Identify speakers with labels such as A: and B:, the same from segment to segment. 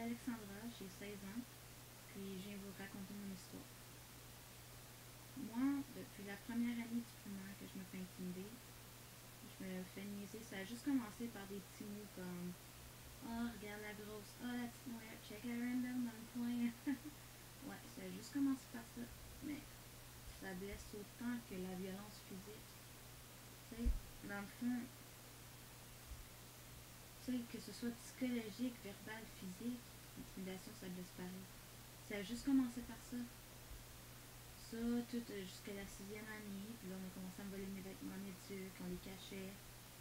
A: Alexandra, j'ai 16 ans, puis je viens vous raconter mon histoire. Moi, depuis la première année du primaire que je me fais intimider, je me fais niaiser. Ça a juste commencé par des petits mots comme oh, regarde la grosse, oh, la petite noire, check la random dans le coin. Ouais, ça a juste commencé par ça, mais ça blesse autant que la violence physique. Tu sais, dans le fond, tu sais, que ce soit psychologique, verbal, physique, l'intimidation, ça blesse pareil. Ça a juste commencé par ça. Ça, tout jusqu'à la 6e année. Puis là, on a commencé à me voler mes vêtements d'éduc, on les cachait.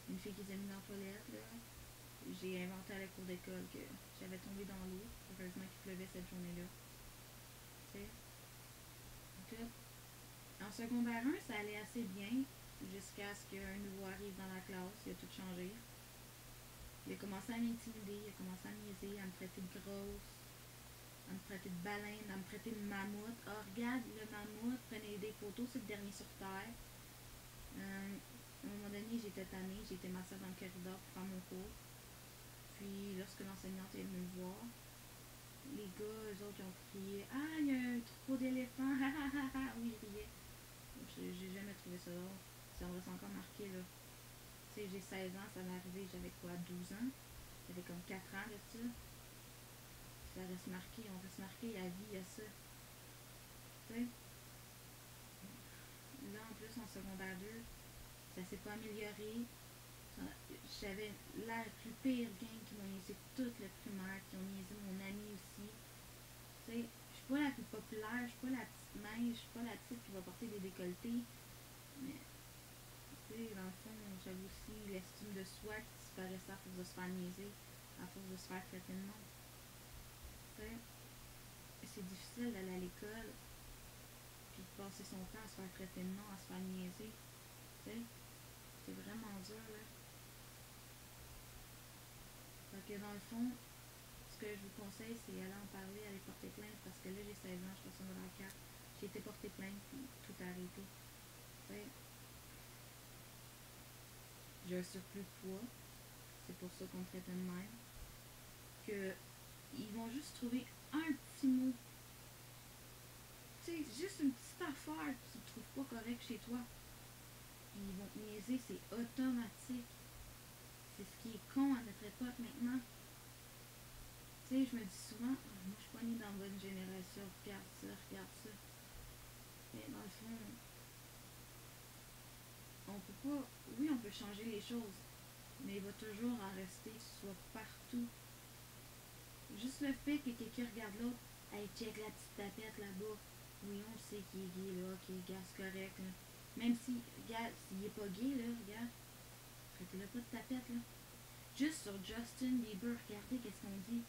A: Une fille qui les a mis dans la toilette, là. J'ai inventé à la cour d'école que j'avais tombé dans l'eau. Heureusement qu'il pleuvait cette journée-là. Tu sais. Tout. En secondaire 1, ça allait assez bien. Jusqu'à ce qu'un nouveau arrive dans la classe. Il a tout changé. Il a commencé à m'intimider, il a commencé à me niaiser, à me traiter de grosse, à me traiter de baleine, à me traiter de mammouth. Oh, regarde le mammouth, prenez des photos, c'est le dernier sur Terre. À un moment donné, j'étais tannée, j'étais m'asseoir dans le corridor pour faire mon cours. Puis, lorsque l'enseignante est venue me voir, les gars, eux autres, ils ont crié ah, il y a un troupeau d'éléphants, ha ha ha ha. Oui, je riais. J'ai jamais trouvé ça drôle. Ça me reste encore marqué, là. Tu sais, j'ai 16 ans, ça m'est arrivé, j'avais quoi, 12 ans? J'avais comme 4 ans de ça. Ça reste marqué, on reste marqué à vie à ça. Tu sais? Là, en plus, en secondaire 2, ça s'est pas amélioré. J'avais la plus pire gang qui m'ont niaisé toute le primaire, qui ont niaisé mon ami aussi. Tu sais, je suis pas la plus populaire, je suis pas la petite mince, je suis pas la petite qui va porter des décolletés. Mais, tu sais, dans le fond, j'avais aussi l'estime de soi qui disparaissait à force de se faire niaiser, à force de se faire traiter de nom. Tu sais, c'est difficile d'aller à l'école, puis de passer son temps à se faire traiter de nom, à se faire niaiser. Tu sais, c'est vraiment dur, là. Fait que dans le fond, ce que je vous conseille, c'est aller en parler, aller porter plainte, parce que là, j'ai 16 ans, je suis en secondaire 4. J'ai été porter plainte, puis tout a arrêté. Tu sais, j'ai un surplus de poids. C'est pour ça qu'on me traitait de même. Que ils vont juste trouver un petit mot. Tu sais, juste une petite affaire que tu ne trouves pas correct chez toi. Puis ils vont te niaiser, c'est automatique. C'est ce qui est con à notre époque maintenant. Tu sais, je me dis souvent, oh, moi je suis pas née dans la bonne génération, regarde ça, regarde ça. Mais dans le fond, on peut pas, oui, on peut changer les choses, mais il va toujours en rester, soit partout. Juste le fait que quelqu'un regarde l'autre, hey, check la petite tapette là-bas. Oui, on sait qu'il est gay, là, ok, gars, c'est correct, là. Même si, regarde, s'il est pas gay, là, regarde, traitez-le pas de tapette, là. Juste sur Justin Bieber, regardez qu'est-ce qu'on dit.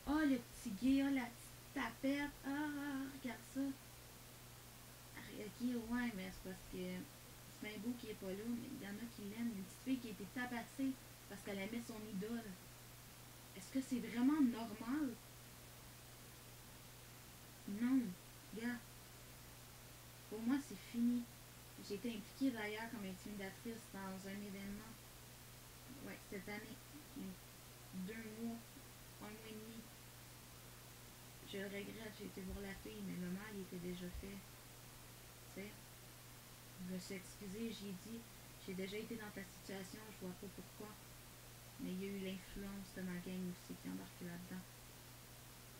A: Oh, le petit gay, oh, la petite tapette, regarde ça. Ok, ouais, mais c'est parce que c'est bien beau qu'il est pas là, mais il y en a qui l'aiment. Une petite fille qui a été tabassée parce qu'elle aimait son idole. Est-ce que c'est vraiment normal? Non, gars. Pour moi, c'est fini. J'ai été impliquée d'ailleurs comme intimidatrice dans un événement. Ouais, cette année. 2 mois, 1 mois et demi. Je le regrette, j'ai été voir la fille, mais le mal il était déjà fait. Tu sais, je me suis excusée, j'ai dit, j'ai déjà été dans ta situation, je vois pas pourquoi. Mais il y a eu l'influence de ma gang aussi qui embarque là-dedans.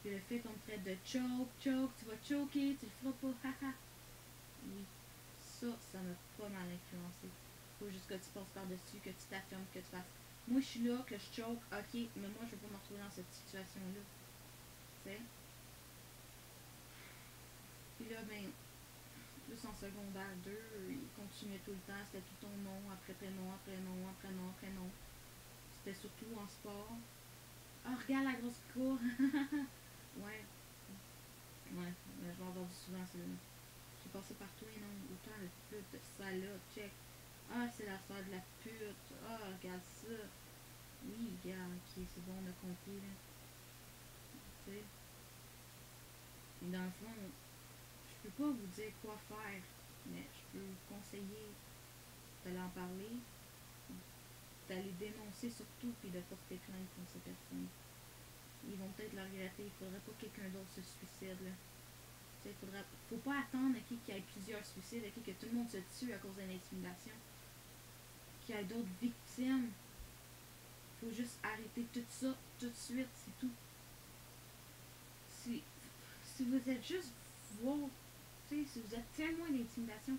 A: Puis le fait qu'on me traite de choke, tu vas choker, tu le feras pas, haha. Oui, ça m'a pas mal influencé. Faut juste que tu passes par-dessus, que tu t'affirmes, que tu fasses. Moi, je suis là, que je choke, ok, mais moi, je veux pas me retrouver dans cette situation-là. Tu sais? Puis là, ben, plus en secondaire 2, il continuait tout le temps, c'était tout ton nom, après prénom, après nom, après nom, après nom. C'était surtout en sport. Ah, oh, regarde la grosse qui court. Ouais, ouais, je vais avoir du souvent celle-là. J'ai passé par tous les noms, autant de pute, salope, check. Ah, c'est la soeur de la pute. Ah, regarde ça. Oui, regarde, ok, c'est bon, on a compris, là. Tu sais. Et dans le fond, je peux pas vous dire quoi faire, mais je peux vous conseiller d'aller en parler, d'aller dénoncer surtout, puis de porter plainte contre ces personnes. ils vont peut-être le regretter. Il faudrait pas que quelqu'un d'autre se suicide, là. Faut pas attendre qu'il y ait plusieurs suicides, que tout le monde se tue à cause d'une intimidation. Qu'il y ait d'autres victimes. Faut juste arrêter tout ça tout de suite, c'est tout. Si vous êtes juste si vous êtes témoin d'intimidation,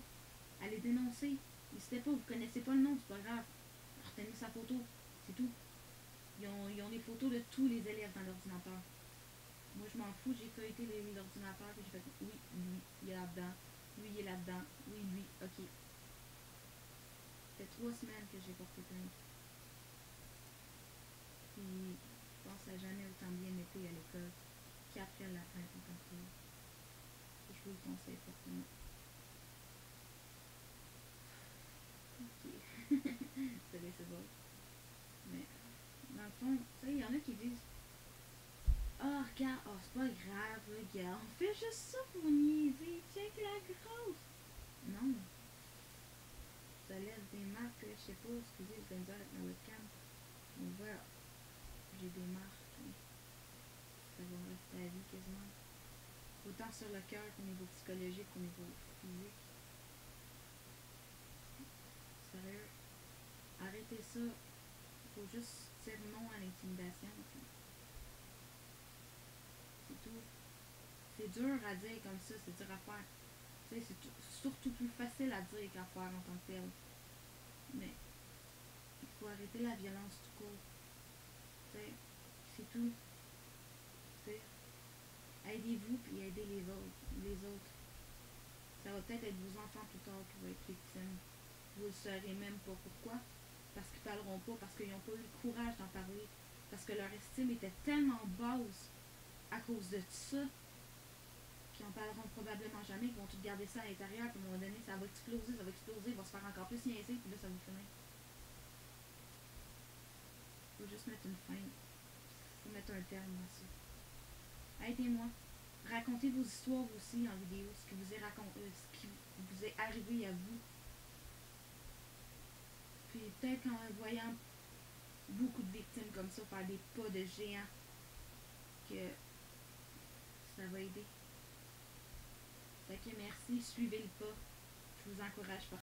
A: allez dénoncer. N'hésitez pas, vous connaissez pas le nom, c'est pas grave. Retenez sa photo, c'est tout. Ils ont des photos de tous les élèves dans l'ordinateur. Moi, je m'en fous, j'ai feuilleté l'ordinateur et j'ai fait oui, lui, il est là-dedans. Lui, il est là-dedans. Oui, lui, ok. Ça fait 3 semaines que j'ai porté plainte. Puis, je pense que ça n'a jamais autant bien été à l'école qu'après la plainte en tant que je vous le conseille fortement. Ok. C'est bon. Mais, dans le fond, tu sais, il y en a qui disent oh, regarde, oh, c'est pas grave, regarde, on fait juste ça pour niaiser, check la grosse. Non. Ça laisse des marques, je sais pas, excusez, je vais avec ma webcam. On voit, j'ai des marques. Ça va me rester à vie quasiment. Autant sur le cœur qu'au niveau psychologique, qu'au niveau physique. Sérieux. Arrêtez ça. Faut juste dire non à l'intimidation. C'est tout. C'est dur à dire comme ça, c'est dur à faire. C'est surtout plus facile à dire qu'à faire en tant que tel. Mais il faut arrêter la violence tout court. C'est tout. T'sais, aidez-vous puis aidez les autres. Ça va peut-être être vos enfants plus tard qui vont être victimes. Vous ne saurez même pas pourquoi. Parce qu'ils parleront pas, parce qu'ils n'ont pas eu le courage d'en parler. Parce que leur estime était tellement basse à cause de ça qu'ils en parleront probablement jamais, qu'ils vont tout garder ça à l'intérieur, puis à un moment donné, ça va exploser, ils vont se faire encore plus niaiser, puis là, ça va finir. Faut juste mettre une fin. Faut mettre un terme à ça. Aidez-moi. Racontez vos histoires aussi en vidéo, ce qui vous est arrivé à vous. Puis peut-être qu'en voyant beaucoup de victimes comme ça faire des pas de géant, que ça va aider. Fait que merci, suivez le pas. Je vous encourage fortement.